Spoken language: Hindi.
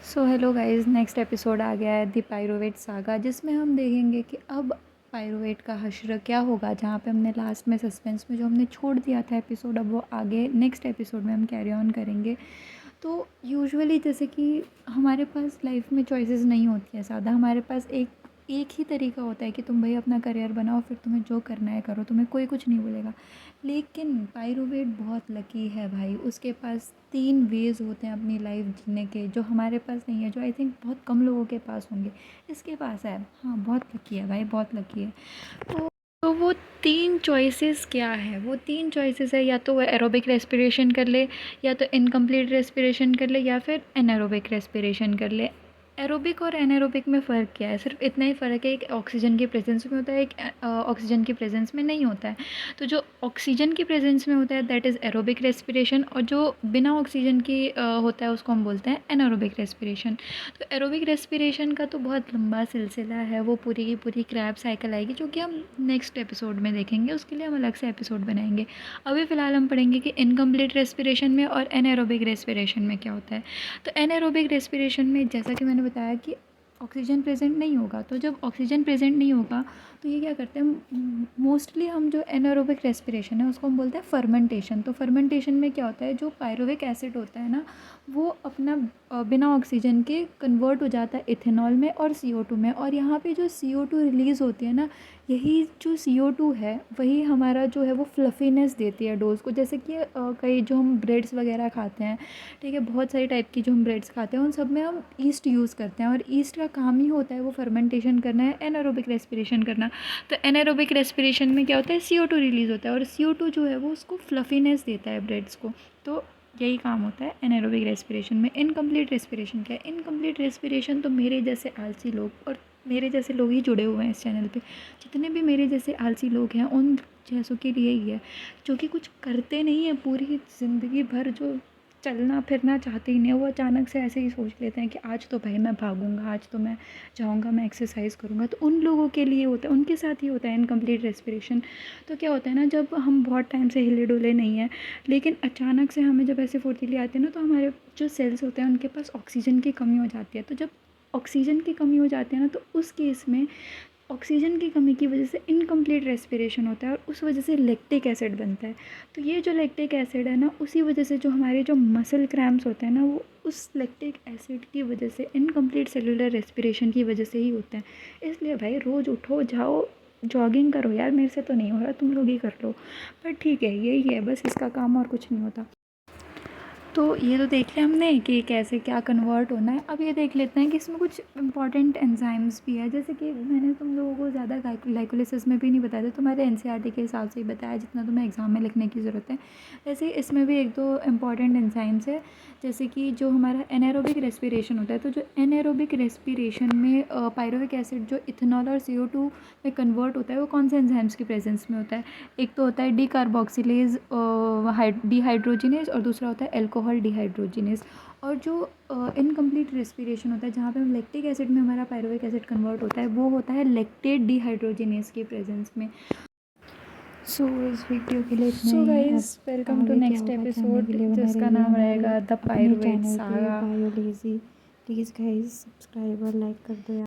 सो हेलो गाइस, नेक्स्ट एपिसोड आ गया है द पायरोवेट सागा, जिसमें हम देखेंगे कि अब पायरोवेट का हश्र क्या होगा। जहाँ पे हमने लास्ट में सस्पेंस में जो हमने छोड़ दिया था एपिसोड, अब वो आगे नेक्स्ट एपिसोड में हम कैरी ऑन करेंगे। तो यूजुअली जैसे कि हमारे पास लाइफ में चॉइसेस नहीं होती है ज़्यादा, हमारे पास एक ही तरीका होता है कि तुम भाई अपना करियर बनाओ, फिर तुम्हें जो करना है करो, तुम्हें कोई कुछ नहीं बोलेगा। लेकिन पायरोवेट बहुत लकी है भाई, उसके पास 3 वेज़ होते हैं अपनी लाइफ जीने के, जो हमारे पास नहीं है, जो आई थिंक बहुत कम लोगों के पास होंगे। इसके पास है। हाँ, बहुत लकी है भाई, बहुत लकी है। तो वो 3 चॉइसेस क्या है? वो 3 चॉइसेस है, या तो वो एरोबिक रेस्पिरेशन कर ले, या तो इनकम्प्लीट रेस्पिरेशन कर ले, या फिर एनारोबिक रेस्पिरेशन कर ले। एरोबिक और एनारोबिक में फ़र्क क्या है? सिर्फ इतना ही फ़र्क है, एक ऑक्सीजन की प्रेजेंस में होता है, एक ऑक्सीजन की प्रेजेंस में नहीं होता है। तो जो ऑक्सीजन की प्रेजेंस में होता है दैट इज़ एरोबिक रेस्पिरेशन, और जो बिना ऑक्सीजन की होता है उसको हम बोलते हैं एनारोबिक रेस्पिरेशन। तो एरोबिक रेस्पिरेशन का तो बहुत लंबा सिलसिला है, वो पूरी की पूरी क्रैब साइकिल आएगी, जो कि हम नेक्स्ट एपिसोड में देखेंगे। उसके लिए हम अलग से एपिसोड बनाएंगे। अभी फ़िलहाल हम पढ़ेंगे कि इनकम्प्लीट रेस्पिरेशन में और एनारोबिक रेस्पिरेशन में क्या होता है। तो एनारोबिक रेस्पिरेशन में जैसा कि मैंने बताया कि ऑक्सीजन प्रेजेंट नहीं होगा। तो जब ऑक्सीजन प्रेजेंट नहीं होगा तो ये क्या करते हैं, मोस्टली हम जो एनारोबिक रेस्पिरेशन है उसको हम बोलते हैं फर्मेंटेशन। तो फर्मेंटेशन में क्या होता है, जो पायरुविक एसिड होता है ना, वो अपना बिना ऑक्सीजन के कन्वर्ट हो जाता है इथेनॉल में और CO2 में। और यहाँ पे जो CO2 रिलीज़ होती है ना, यही जो CO2 है वही हमारा जो है वो फ्लफीनेस देती है डोज़ को। जैसे कि कई जो हम ब्रेड्स वगैरह खाते हैं, ठीक है, बहुत सारी टाइप की जो हम ब्रेड्स खाते हैं उन सब में हम ईस्ट यूज़ करते हैं, और ईस्ट का काम ही होता है वो फर्मेंटेशन करना है, एनारोबिक रेस्पिरेशन करना। तो एनारोबिक रेस्पिरेशन में क्या होता है, CO2 रिलीज़ होता है, और CO2 जो है वो उसको फ्लफीनेस देता है ब्रेड्स को। तो यही काम होता है एनारोबिक रेस्पिरेशन में। इनकम्प्लीट रेस्पिरेशन क्या है? इनकम्प्लीट रेस्पिरेशन तो मेरे जैसे आलसी लोग और मेरे जैसे लोग ही जुड़े हुए हैं इस चैनल पे। जितने भी मेरे जैसे आलसी लोग हैं उन जैसों के लिए ही है, जो कि कुछ करते नहीं हैं पूरी ज़िंदगी भर, जो चलना फिरना चाहते ही नहीं, वो अचानक से ऐसे ही सोच लेते हैं कि आज तो भाई मैं भागूंगा, आज तो मैं जाऊंगा, मैं एक्सरसाइज करूंगा। तो उन लोगों के लिए होता है, उनके साथ ही होता है इनकम्प्लीट रेस्पिरेशन। तो क्या होता है ना, जब हम बहुत टाइम से हिले डुले नहीं हैं, लेकिन अचानक से हमें जब ऐसे फुर्तीली आती है ना, तो हमारे जो सेल्स होते हैं उनके पास ऑक्सीजन की कमी हो जाती है। तो जब ऑक्सीजन की कमी हो जाती है ना, तो उस केस में ऑक्सीजन की कमी की वजह से इनकम्प्लीट रेस्पिरेशन होता है, और उस वजह से लैक्टिक एसिड बनता है। तो ये जो लैक्टिक एसिड है ना, उसी वजह से जो हमारे जो मसल क्रैम्प्स होते हैं ना, वो उस लैक्टिक एसिड की वजह से, इनकम्प्लीट सेलुलर रेस्पिरेशन की वजह से ही होते हैं। इसलिए भाई रोज़ उठो, जाओ, जॉगिंग करो यार। मेरे से तो नहीं हो रहा, तुम लोग ही कर लो, पर ठीक है, यही है बस इसका काम, और कुछ नहीं होता। तो ये तो देख लिया हमने कि कैसे क्या कन्वर्ट होना है। अब ये देख लेते हैं कि इसमें कुछ इंपॉर्टेंट एंजाइम्स भी है। जैसे कि मैंने तुम लोगों को ज़्यादा ग्लाइकोलिसिस में भी नहीं बताया था, तुम्हारे NCERT के हिसाब से ही बताया जितना तुम्हें एग्ज़ाम में लिखने की ज़रूरत है। वैसे इसमें भी 1-2 इंपॉर्टेंट एंजाइम्स है। जैसे कि जो हमारा एनारोबिक रेस्पिरेशन होता है, तो जो एनारोबिक रेस्पिरेशन में पायरुविक एसिड जो इथेनॉल और CO2 में कन्वर्ट होता है, वो कौन से एंजाइम्स की प्रेजेंस में होता है? एक तो होता है डीकार्बोक्सिलेज डिहाइड्रोजिनेज, और दूसरा होता है अल्कोहल डिहाइड्रोजिनेज। और जो इनकम्प्लीट रेस्पिरेशन होता है, जहाँ पे हम लैक्टिक एसिड में हमारा पायरुविक एसिड कन्वर्ट होता है, वो होता है लैक्टेट डिहाइड्रोजिनेज की प्रेजेंस में। सो इस वीडियो के लिए इतना सो ही। गाइस, अब वेलकम टू आगे क्या नेक्स्ट होगा जानने एपिसोड, के लिए बने जिसका रहिए नाम हमारे रहेगा द अपने पायरुवेट चैनल पे saga. Biology. Please guys subscribe और लाइक कर दो यार।